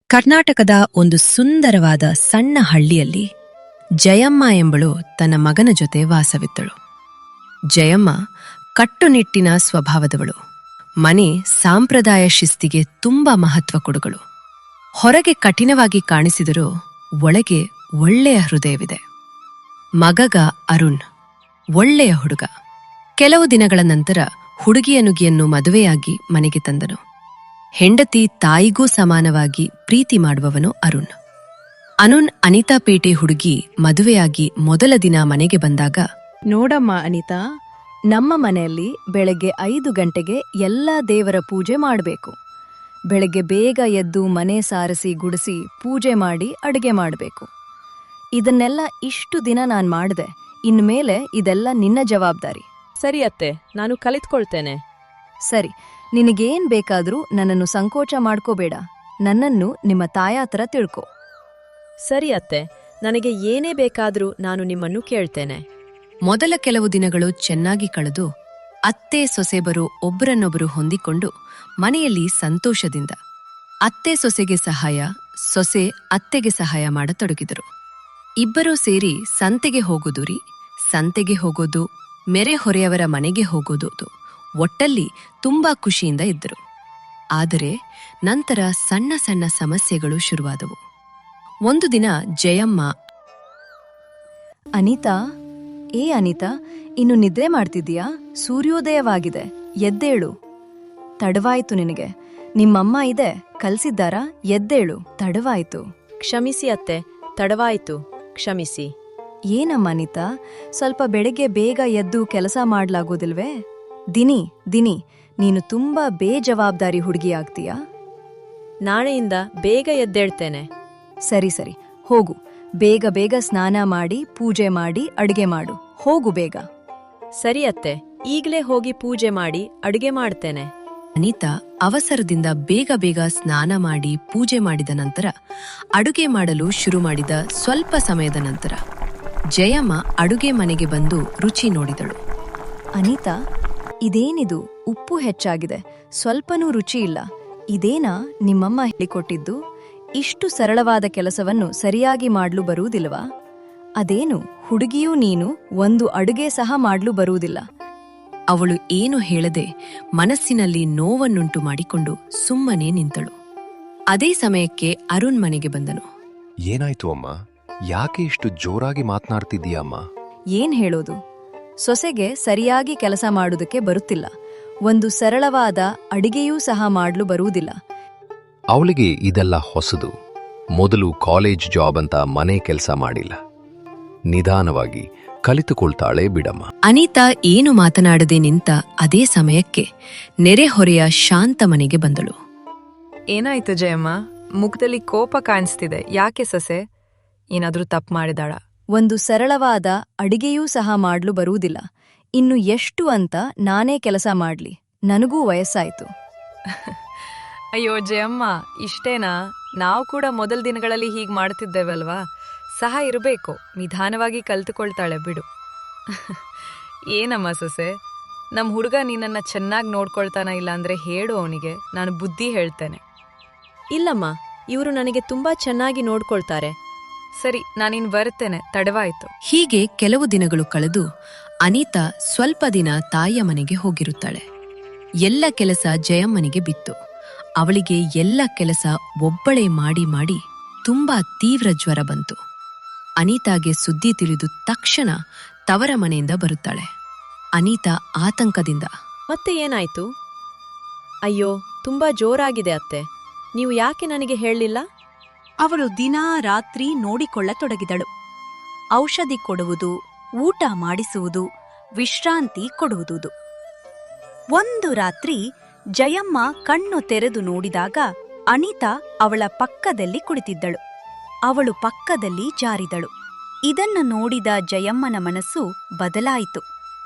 ಕರ್ನಾಟಕದ ಒಂದು ಸುಂದರವಾದ ಸಣ್ಣ ಹಳ್ಳಿಯಲ್ಲಿ ಜಯಮ್ಮ ಎಂಬಳು ತನ್ನ ಮಗನ ಜೊತೆ ವಾಸವಿದ್ದಳು. ಜಯಮ್ಮ ಕಟ್ಟುನಿಟ್ಟಿನ ಸ್ವಭಾವದವಳು. ಮನೆ ಸಾಂಪ್ರದಾಯ ಶಿಸ್ತಿಗೆ ತುಂಬಾ ಮಹತ್ವ ಕೊಡುಗಳು. ಹೊರಗೆ ಕಠಿಣವಾಗಿ ಕಾಣಿಸಿದರೂ ಒಳಗೆ ಒಳ್ಳೆಯ ಹೃದಯವಿದೆ. ಮಗಗ ಅರುಣ್ ಒಳ್ಳೆಯ ಹುಡುಗ. ಕೆಲವು ದಿನಗಳ ನಂತರ ಹುಡುಗಿಯನುಗಿಯನ್ನು ಮದುವೆಯಾಗಿ ಮನೆಗೆ ತಂದನು. ಹೆಂಡತಿ ತಾಯಿಗೂ ಸಮಾನವಾಗಿ ಪ್ರೀತಿ ಮಾಡುವವನು ಅರುಣ್. ಅನಿತಾ ಪೇಟೆ ಹುಡುಗಿ ಮದುವೆಯಾಗಿ ಮೊದಲ ದಿನ ಮನೆಗೆ ಬಂದಾಗ, ನೋಡಮ್ಮ ಅನಿತಾ, ನಮ್ಮ ಮನೆಯಲ್ಲಿ ಬೆಳಗ್ಗೆ 5 ಗಂಟೆಗೆ ಎಲ್ಲ ದೇವರ ಪೂಜೆ ಮಾಡಬೇಕು. ಬೆಳಗ್ಗೆ ಬೇಗ ಎದ್ದು ಮನೆ ಸಾರಿಸಿ ಗುಡಿಸಿ ಪೂಜೆ ಮಾಡಿ ಅಡುಗೆ ಮಾಡಬೇಕು. ಇದನ್ನೆಲ್ಲ ಇಷ್ಟು ದಿನ ನಾನ್ ಮಾಡಿದೆ. ಇನ್ಮೇಲೆ ಇದೆಲ್ಲ ನಿನ್ನ ಜವಾಬ್ದಾರಿ. ಸರಿ ಅತ್ತೆ, ನಾನು ಕಲಿತ್ಕೊಳ್ತೇನೆ. ಸರಿ, ನಿನಗೇನ್ ಬೇಕಾದ್ರೂ ನನ್ನನ್ನು ಸಂಕೋಚ ಮಾಡ್ಕೋಬೇಡ. ನನ್ನನ್ನು ನಿಮ್ಮ ತಾಯಾತ್ರ ತಿಳ್ಕೊ. ಸರಿ ಅತ್ತೆ, ನನಗೆ ಏನೇ ಬೇಕಾದ್ರೂ ನಾನು ನಿಮ್ಮನ್ನು ಕೇಳ್ತೇನೆ. ಮೊದಲ ಕೆಲವು ದಿನಗಳು ಚೆನ್ನಾಗಿ ಕಳೆದು ಅತ್ತೆ ಸೊಸೆಬರು ಒಬ್ಬರನ್ನೊಬ್ಬರು ಹೊಂದಿಕೊಂಡು ಮನೆಯಲ್ಲಿ ಸಂತೋಷದಿಂದ ಅತ್ತೆ ಸೊಸೆಗೆ ಸಹಾಯ, ಸೊಸೆ ಅತ್ತೆಗೆ ಸಹಾಯ ಮಾಡತೊಡಗಿದರು. ಇಬ್ಬರೂ ಸೇರಿ ಸಂತೆಗೆ ಹೋಗೋದು, ಮೆರೆ ಹೊರೆಯವರ ಮನೆಗೆ ಹೋಗೋದು, ಒಟ್ಟಲ್ಲಿ ತುಂಬಾ ಖುಷಿಯಿಂದ ಇದ್ದರು. ಆದರೆ ನಂತರ ಸಣ್ಣ ಸಣ್ಣ ಸಮಸ್ಯೆಗಳು ಶುರುವಾದವು. ಒಂದು ದಿನ ಜಯಮ್ಮ, ಅನಿತಾ, ಅನಿತಾ, ಇನ್ನು ನಿದ್ರೆ ಮಾಡ್ತಿದ್ದೀಯಾ? ಸೂರ್ಯೋದಯವಾಗಿದೆ, ಎದ್ದೇಳು. ತಡವಾಯ್ತು ನಿನಗೆ. ನಿಮ್ಮಮ್ಮ ಇದೆ, ಕಲ್ಸಿದ್ದಾರಾ? ಎದ್ದೇಳು, ತಡವಾಯ್ತು. ಕ್ಷಮಿಸಿ ಅತ್ತೆ, ತಡವಾಯಿತು, ಕ್ಷಮಿಸಿ. ಏನಮ್ಮ ಅನಿತಾ, ಸ್ವಲ್ಪ ಬೆಳಗ್ಗೆ ಬೇಗ ಎದ್ದು ಕೆಲಸ ಮಾಡ್ಲಾಗೋದಿಲ್ವೇ? ದಿನಿ, ನೀನು ತುಂಬಾ ಬೇಜವಾಬ್ದಾರಿ ಹುಡುಗಿಯಾಗ್ತೀಯಾ? ನಾಳೆಯಿಂದ ಬೇಗ ಎದ್ದೇಳ್ತೇನೆ. ಸರಿ, ಹೋಗು. ಬೇಗ ಸ್ನಾನ ಮಾಡಿ ಪೂಜೆ ಮಾಡಿ ಅಡುಗೆ ಮಾಡು. ಹೋಗು ಬೇಗ. ಸರಿ ಅತ್ತೆ, ಈಗಲೇ ಹೋಗಿ ಪೂಜೆ ಮಾಡಿ ಅಡುಗೆ ಮಾಡ್ತೇನೆ. ಅನಿತಾ ಅವಸರದಿಂದ ಬೇಗ ಸ್ನಾನ ಮಾಡಿ ಪೂಜೆ ಮಾಡಿದ ನಂತರ ಅಡುಗೆ ಮಾಡಲು ಶುರು ಮಾಡಿದ ಸ್ವಲ್ಪ ಸಮಯದ ನಂತರ ಜಯಮ್ಮ ಅಡುಗೆ ಮನೆಗೆ ಬಂದು ರುಚಿ ನೋಡಿದಳು. ಅನಿತಾ, ಇದೇನಿದು? ಉಪ್ಪು ಹೆಚ್ಚಾಗಿದೆ, ಸ್ವಲ್ಪನೂ ರುಚಿ ಇಲ್ಲ. ಇದೇನಾ ನಿಮ್ಮಮ್ಮ ಹೇಳಿಕೊಟ್ಟಿದ್ದು? ಇಷ್ಟು ಸರಳವಾದ ಕೆಲಸವನ್ನು ಸರಿಯಾಗಿ ಮಾಡ್ಲು ಬರುವುದಿಲ್ವಾ? ಅದೇನು ಹುಡುಗಿಯೂ ನೀನು ಒಂದು ಅಡುಗೆ ಸಹ ಮಾಡ್ಲು ಬರುವುದಿಲ್ಲ. ಅವಳು ಏನು ಹೇಳದೆ ಮನಸ್ಸಿನಲ್ಲಿ ನೋವನ್ನುಂಟು ಮಾಡಿಕೊಂಡು ಸುಮ್ಮನೆ ನಿಂತಳು. ಅದೇ ಸಮಯಕ್ಕೆ ಅರುಣ್ ಮನೆಗೆ ಬಂದನು. ಏನಾಯ್ತು ಅಮ್ಮ? ಯಾಕೆ ಇಷ್ಟು ಜೋರಾಗಿ ಮಾತನಾಡ್ತಿದ್ದೀಯಮ್ಮ? ಏನ್ ಹೇಳೋದು? ಸೊಸೆಗೆ ಸರಿಯಾಗಿ ಕೆಲಸ ಮಾಡುವುದಕ್ಕೆ ಬರುತ್ತಿಲ್ಲ. ಒಂದು ಸರಳವಾದ ಅಡಿಗೆಯೂ ಸಹ ಮಾಡ್ಲು ಬರುವುದಿಲ್ಲ. ಅವಳಿಗೆ ಇದೆಲ್ಲ ಹೊಸದು. ಮೊದಲು ಕಾಲೇಜ್ ಜಾಬ್ ಅಂತ ಮನೆ ಕೆಲಸ ಮಾಡಿಲ್ಲ. ನಿಧಾನವಾಗಿ ಕಲಿತುಕೊಳ್ತಾಳೆ ಬಿಡಮ್ಮ. ಅನಿತಾ ಏನು ಮಾತನಾಡದೆ ನಿಂತ ಅದೇ ಸಮಯಕ್ಕೆ ನೆರೆಹೊರೆಯ ಶಾಂತ ಮನೆಗೆ ಬಂದಳು. ಏನಾಯ್ತು ಜಯಮ್ಮ? ಮುಖದಲ್ಲಿ ಕೋಪ ಕಾಣಿಸ್ತಿದೆ. ಯಾಕೆ ಸೊಸೆ? ಏನಾದ್ರೂ ತಪ್ಪು ಮಾಡಿದಾಳ? ಒಂದು ಸರಳವಾದ ಅಡಿಗೆಯೂ ಸಹ ಮಾಡ್ಲು ಬರುವುದಿಲ್ಲ. ಇನ್ನು ಎಷ್ಟು ಅಂತ ನಾನೇ ಕೆಲಸ ಮಾಡ್ಲಿ? ನನಗೂ ವಯಸ್ಸಾಯ್ತು. ಅಯ್ಯೋ ಜಯಮ್ಮ, ಇಷ್ಟೇನಾ? ನಾವು ಕೂಡ ಮೊದಲ ದಿನಗಳಲ್ಲಿ ಹೀಗೆ ಮಾಡ್ತಿದ್ದೇವಲ್ವಾ? ಸಹ ಇರಬೇಕು. ನಿಧಾನವಾಗಿ ಕಲ್ತುಕೊಳ್ತಾಳೆ ಬಿಡು. ಏನಮ್ಮ ಸೊಸೆ, ನಮ್ಮ ಹುಡುಗ ನಿನ್ನನ್ನು ಚೆನ್ನಾಗಿ ನೋಡ್ಕೊಳ್ತಾನ? ಇಲ್ಲಾಂದ್ರೆ ಹೇಳು ಅವನಿಗೆ, ನಾನು ಬುದ್ಧಿ ಹೇಳ್ತೇನೆ. ಇಲ್ಲಮ್ಮ, ಇವರು ನನಗೆ ತುಂಬಾ ಚೆನ್ನಾಗಿ ನೋಡ್ಕೊಳ್ತಾರೆ. ಸರಿ, ನಾನಿನ್ ಬರ್ತೇನೆ, ತಡವಾಯ್ತು. ಹೀಗೆ ಕೆಲವು ದಿನಗಳು ಕಳೆದು ಅನಿತಾ ಸ್ವಲ್ಪ ದಿನ ತಾಯಿಯ ಮನೆಗೆ ಹೋಗಿರುತ್ತಾಳೆ. ಎಲ್ಲ ಕೆಲಸ ಜಯಮ್ಮನಿಗೆ ಬಿತ್ತು. ಅವಳಿಗೆ ಎಲ್ಲ ಕೆಲಸ ಒಬ್ಬಳೇ ಮಾಡಿ ತುಂಬಾ ತೀವ್ರ ಜ್ವರ ಬಂತು. ಅನಿತಾಗೆ ಸುದ್ದಿ ತಿಳಿದು ತಕ್ಷಣ ತವರ ಮನೆಯಿಂದ ಬರುತ್ತಾಳೆ. ಅನಿತಾ ಆತಂಕದಿಂದ, ಮತ್ತೆ ಏನಾಯ್ತು? ಅಯ್ಯೋ, ತುಂಬಾ ಜೋರಾಗಿದೆ ಅತ್ತೆ. ನೀವು ಯಾಕೆ ನನಗೆ ಹೇಳಲಿಲ್ಲ? ಅವಳು ದಿನಾ ರಾತ್ರಿ ನೋಡಿಕೊಳ್ಳತೊಡಗಿದಳು. ಔಷಧಿ ಕೊಡುವುದು, ಊಟ ಮಾಡಿಸುವುದು, ವಿಶ್ರಾಂತಿ ಕೊಡುವುದು. ಒಂದು ರಾತ್ರಿ ಜಯಮ್ಮ ಕಣ್ಣು ತೆರೆದು ನೋಡಿದಾಗ ಅನಿತಾ ಅವಳ ಪಕ್ಕದಲ್ಲಿ ಕುಳಿತಿದ್ದಳು. ಅವಳು ಪಕ್ಕದಲ್ಲಿ ಜಾರಿದಳು. ಇದನ್ನು ನೋಡಿದ ಜಯಮ್ಮನ ಮನಸ್ಸು ಬದಲಾಯಿತು.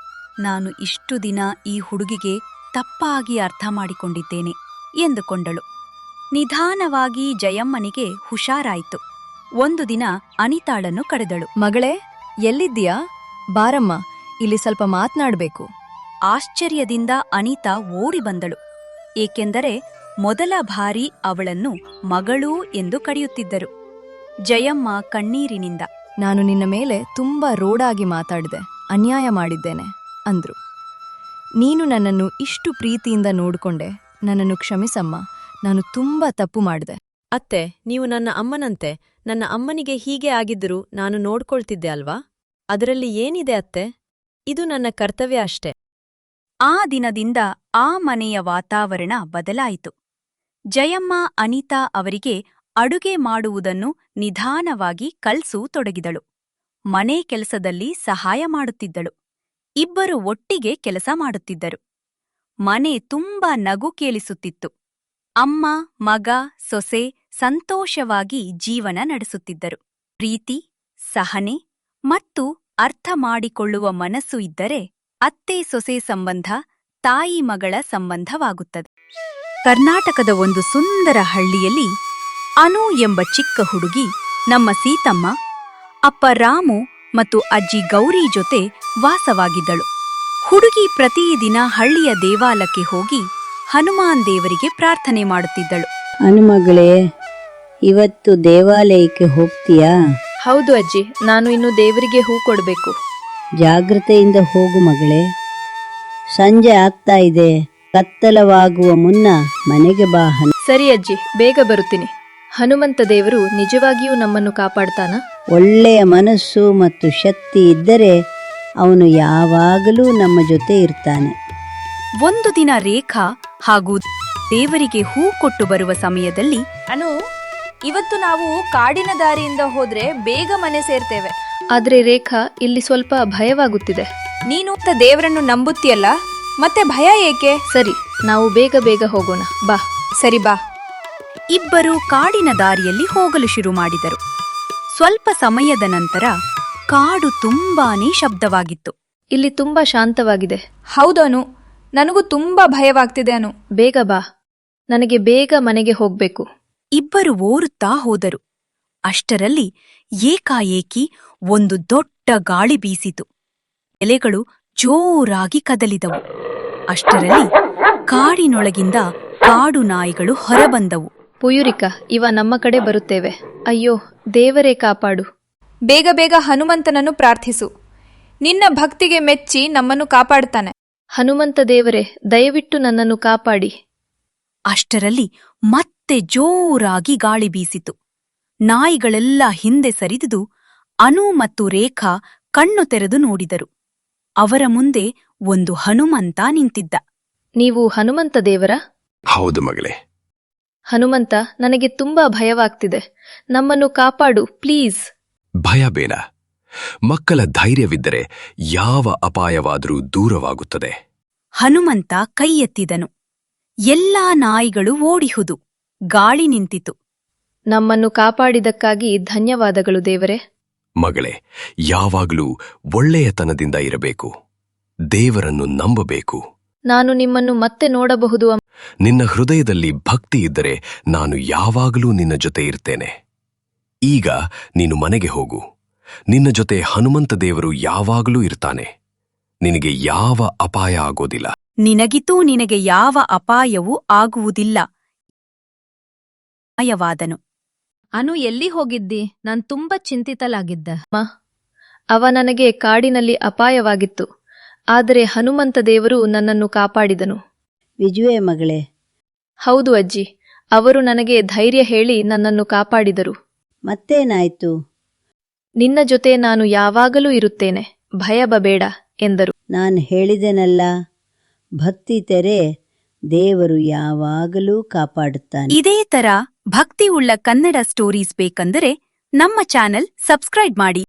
ನಾನು ಇಷ್ಟು ದಿನ ಈ ಹುಡುಗಿಗೆ ತಪ್ಪಾಗಿ ಅರ್ಥ ಮಾಡಿಕೊಂಡಿದ್ದೇನೆ ಎಂದುಕೊಂಡಳು. ನಿಧಾನವಾಗಿ ಜಯಮ್ಮನಿಗೆ ಹುಷಾರಾಯಿತು. ಒಂದು ದಿನ ಅನಿತಾಳನ್ನು ಕರೆದಳು. ಮಗಳೇ, ಎಲ್ಲಿದ್ದೀಯಾ? ಬಾರಮ್ಮ, ಇಲ್ಲಿ ಸ್ವಲ್ಪ ಮಾತ್ನಾಡ್ಬೇಕು. ಆಶ್ಚರ್ಯದಿಂದ ಅನಿತಾ ಓಡಿ ಬಂದಳು. ಏಕೆಂದರೆ ಮೊದಲ ಬಾರಿ ಅವಳನ್ನು ಮಗಳು ಎಂದು ಕರೆಯುತ್ತಿದ್ದರು. ಜಯಮ್ಮ ಕಣ್ಣೀರಿನಿಂದ, ನಾನು ನಿನ್ನ ಮೇಲೆ ತುಂಬಾ ರೋಡಾಗಿ ಮಾತಾಡಿದೆ, ಅನ್ಯಾಯ ಮಾಡಿದ್ದೇನೆ ಅಂದ್ರು. ನೀನು ನನ್ನನ್ನು ಇಷ್ಟು ಪ್ರೀತಿಯಿಂದ ನೋಡ್ಕೊಂಡೆ, ನನ್ನನ್ನು ಕ್ಷಮಿಸಮ್ಮ, ನಾನು ತುಂಬಾ ತಪ್ಪು ಮಾಡಿದೆ. ಅತ್ತೆ, ನೀವು ನನ್ನ ಅಮ್ಮನಂತೆ. ನನ್ನ ಅಮ್ಮನಿಗೆ ಹೀಗೆ ಆಗಿದ್ದರೂ ನಾನು ನೋಡ್ಕೊಳ್ತಿದ್ದೆ ಅಲ್ವಾ? ಅದರಲ್ಲಿ ಏನಿದೆ ಅತ್ತೆ? ಇದು ನನ್ನ ಕರ್ತವ್ಯ ಅಷ್ಟೇ. ಆ ದಿನದಿಂದ ಆ ಮನೆಯ ವಾತಾವರಣ ಬದಲಾಯಿತು. ಜಯಮ್ಮ ಅನಿತಾ ಅವರಿಗೆ ಅಡುಗೆ ಮಾಡುವುದನ್ನು ನಿಧಾನವಾಗಿ ಕಲ್ಸತೊಡಗಿದಳು. ಮನೆ ಕೆಲಸದಲ್ಲಿ ಸಹಾಯ ಮಾಡುತ್ತಿದ್ದಳು. ಇಬ್ಬರು ಒಟ್ಟಿಗೆ ಕೆಲಸ ಮಾಡುತ್ತಿದ್ದರು. ಮನೆ ತುಂಬಾ ನಗು ಕೇಳಿಸುತ್ತಿತ್ತು. ಅಮ್ಮ, ಮಗ, ಸೊಸೆ ಸಂತೋಷವಾಗಿ ಜೀವನ ನಡೆಸುತ್ತಿದ್ದರು. ಪ್ರೀತಿ, ಸಹನೆ ಮತ್ತು ಅರ್ಥ ಮಾಡಿಕೊಳ್ಳುವ ಮನಸ್ಸು ಇದ್ದರೆ ಅತ್ತೆ ಸೊಸೆ ಸಂಬಂಧ ತಾಯಿ ಮಗಳ ಸಂಬಂಧವಾಗುತ್ತದೆ. ಕರ್ನಾಟಕದ ಒಂದು ಸುಂದರ ಹಳ್ಳಿಯಲ್ಲಿ ಅನು ಎಂಬ ಚಿಕ್ಕ ಹುಡುಗಿ ನಮ್ಮ ಸೀತಮ್ಮ, ಅಪ್ಪ ರಾಮು ಮತ್ತು ಅಜ್ಜಿ ಗೌರಿ ಜೊತೆ ವಾಸವಾಗಿದ್ದಳು. ಹುಡುಗಿ ಪ್ರತಿದಿನ ಹಳ್ಳಿಯ ದೇವಾಲಯಕ್ಕೆ ಹೋಗಿ ಹನುಮಾನ್ ದೇವರಿಗೆ ಪ್ರಾರ್ಥನೆ ಮಾಡುತ್ತಿದ್ದಳು. ಹನುಮಗಳೇ, ಇವತ್ತು ದೇವಾಲಯಕ್ಕೆ ಹೋಗ್ತೀಯಾ? ಹೌದು ಅಜ್ಜಿ, ನಾನು ಇನ್ನು ದೇವರಿಗೆ ಹೂ ಕೊಡಬೇಕು. ಜಾಗ್ರತೆಯಿಂದ ಹೋಗು ಮಗಳೇ. ಸಂಜೆ ಆಗ್ತಾ ಇದೆ, ಕತ್ತಲವಾಗುವ ಮುನ್ನ ಮನೆಗೆ ಬಾ. ಸರಿ ಅಜ್ಜಿ, ಬೇಗ ಬರುತ್ತೀನಿ. ಹನುಮಂತ ದೇವರು ನಿಜವಾಗಿಯೂ ನಮ್ಮನ್ನು ಕಾಪಾಡ್ತಾನ? ಒಳ್ಳೆಯ ಮನಸ್ಸು ಮತ್ತು ಶಕ್ತಿ ಇದ್ದರೆ ಅವನು ಯಾವಾಗಲೂ ನಮ್ಮ ಜೊತೆ ಇರ್ತಾನೆ. ಒಂದು ದಿನ ರೇಖಾ ಹಾಗೂ ದೇವರಿಗೆ ಹೂ ಕೊಟ್ಟು ಬರುವ ಸಮಯದಲ್ಲಿ, ಅನು, ಇವತ್ತು ನಾವು ಕಾಡಿನ ದಾರಿಯಿಂದ ಹೋದ್ರೆ ಬೇಗ ಮನೆ ಸೇರ್ತೇವೆ. ಆದ್ರೆ ರೇಖಾ, ಇಲ್ಲಿ ಸ್ವಲ್ಪ ಭಯವಾಗುತ್ತಿದೆ. ನೀನು ದೇವರನ್ನು ನಂಬುತ್ತೀಯಲ್ಲ, ಮತ್ತೆ ಭಯ ಏಕೆ? ಸರಿ, ನಾವು ಬೇಗ ಬೇಗ ಹೋಗೋಣ, ಬಾ. ಸರಿ, ಬಾ. ಇಬ್ಬರು ಕಾಡಿನ ದಾರಿಯಲ್ಲಿ ಹೋಗಲು ಶುರು ಮಾಡಿದರು. ಸ್ವಲ್ಪ ಸಮಯದ ನಂತರ ಕಾಡು ತುಂಬಾನೇ ಶಬ್ದವಾಗಿತ್ತು. ಇಲ್ಲಿ ತುಂಬಾ ಶಾಂತವಾಗಿದೆ. ಹೌದನು, ನನಗೂ ತುಂಬಾ ಭಯವಾಗ್ತಿದೆ. ಅನು, ಬೇಗ ಬಾ, ನನಗೆ ಬೇಗ ಮನೆಗೆ ಹೋಗ್ಬೇಕು. ಇಬ್ಬರು ಓರುತ್ತಾ ಹೋದರು. ಅಷ್ಟರಲ್ಲಿ ಏಕಾಏಕಿ ಒಂದು ದೊಡ್ಡ ಗಾಳಿ ಬೀಸಿತು. ಎಲೆಗಳು ಜೋರಾಗಿ ಕದಲಿದವು. ಅಷ್ಟರಲ್ಲಿ ಕಾಡಿನೊಳಗಿಂದ ಕಾಡು ನಾಯಿಗಳು ಹೊರಬಂದವು. ಪುಯುರಿಕ, ಇವ ನಮ್ಮ ಕಡೆ ಬರುತ್ತೇವೆ. ಅಯ್ಯೋ ದೇವರೇ ಕಾಪಾಡು. ಬೇಗ ಬೇಗ ಹನುಮಂತನನ್ನು ಪ್ರಾರ್ಥಿಸು. ನಿನ್ನ ಭಕ್ತಿಗೆ ಮೆಚ್ಚಿ ನಮ್ಮನ್ನು ಕಾಪಾಡ್ತಾನೆ. ಹನುಮಂತ ದೇವರೇ, ದಯವಿಟ್ಟು ನನ್ನನ್ನು ಕಾಪಾಡಿ. ಅಷ್ಟರಲ್ಲಿ ಮತ್ತೆ ಜೋರಾಗಿ ಗಾಳಿ ಬೀಸಿತು. ನಾಯಿಗಳೆಲ್ಲ ಹಿಂದೆ ಸರಿದು ಅನು ಮತ್ತು ರೇಖಾ ಕಣ್ಣು ತೆರೆದು ನೋಡಿದರು. ಅವರ ಮುಂದೆ ಒಂದು ಹನುಮಂತ ನಿಂತಿದ್ದ. ನೀವು ಹನುಮಂತ ದೇವರ? ಹೌದು ಮಗಳೇ. ಹನುಮಂತ, ನನಗೆ ತುಂಬಾ ಭಯವಾಗ್ತಿದೆ. ನಮ್ಮನ್ನು ಕಾಪಾಡು ಪ್ಲೀಸ್. ಭಯ ಬೇಡ. ಮಕ್ಕಳ ಧೈರ್ಯವಿದ್ದರೆ ಯಾವ ಅಪಾಯವಾದರೂ ದೂರವಾಗುತ್ತದೆ. ಹನುಮಂತ ಕೈ ಎತ್ತಿದನು. ಎಲ್ಲಾ ನಾಯಿಗಳು ಓಡಿಹುದು. ಗಾಳಿ ನಿಂತಿತು. ನಮ್ಮನ್ನು ಕಾಪಾಡಿದಕ್ಕಾಗಿ ಧನ್ಯವಾದಗಳು ದೇವರೇ. ಮಗಳೇ, ಯಾವಾಗಲೂ ಒಳ್ಳೆಯತನದಿಂದ ಇರಬೇಕು. ದೇವರನ್ನು ನಂಬಬೇಕು. ನಾನು ನಿಮ್ಮನ್ನು ಮತ್ತೆ ನೋಡಬಹುದು. ನಿನ್ನ ಹೃದಯದಲ್ಲಿ ಭಕ್ತಿ ಇದ್ದರೆ ನಾನು ಯಾವಾಗಲೂ ನಿನ್ನ ಜೊತೆ ಇರ್ತೇನೆ. ಈಗ ನೀನು ಮನೆಗೆ ಹೋಗು. ನಿನ್ನ ಜೊತೆ ಹನುಮಂತ ದೇವರು ಯಾವಾಗಲೂ ಇರ್ತಾನೆ. ನಿನಗೆ ಯಾವ ಅಪಾಯ ಆಗೋದಿಲ್ಲ. ನಿನಗಿತೂ ನಿನಗೆ ಯಾವ ಅಪಾಯವೂ ಆಗುವುದಿಲ್ಲ. ಅಪಾಯವಾದನು. ಅನು, ಎಲ್ಲಿ ಹೋಗಿದ್ದಿ? ನಾನ್ ತುಂಬಾ ಚಿಂತಿತಲಾಗಿದ್ದೆ. ಅವ ನನಗೆ ಕಾಡಿನಲ್ಲಿ ಅಪಾಯವಾಗಿತ್ತು, ಆದರೆ ಹನುಮಂತ ದೇವರು ನನ್ನನ್ನು ಕಾಪಾಡಿದನು. ವಿಜುವೆ ಮಗಳೇ. ಹೌದು ಅಜ್ಜಿ, ಅವರು ನನಗೆ ಧೈರ್ಯ ಹೇಳಿ ನನ್ನನ್ನು ಕಾಪಾಡಿದರು. ಮತ್ತೇನಾಯ್ತು? ನಿನ್ನ ಜೊತೆ ನಾನು ಯಾವಾಗಲೂ ಇರುತ್ತೇನೆ, ಭಯ ಬಬೇಡ ಎಂದರು. ನಾನು ಹೇಳಿದೆನಲ್ಲ, ಭಕ್ತಿ ತೆರೆ, ದೇವರು ಯಾವಾಗಲೂ ಕಾಪಾಡುತ್ತಾನೆ. ಇದೇ ತರ ಭಕ್ತಿ ಉಳ್ಳ ಕನ್ನಡ ಸ್ಟೋರೀಸ್ ಬೇಕಂದರೆ ನಮ್ಮ ಚಾನೆಲ್ ಸಬ್ಸ್ಕ್ರೈಬ್ ಮಾಡಿ.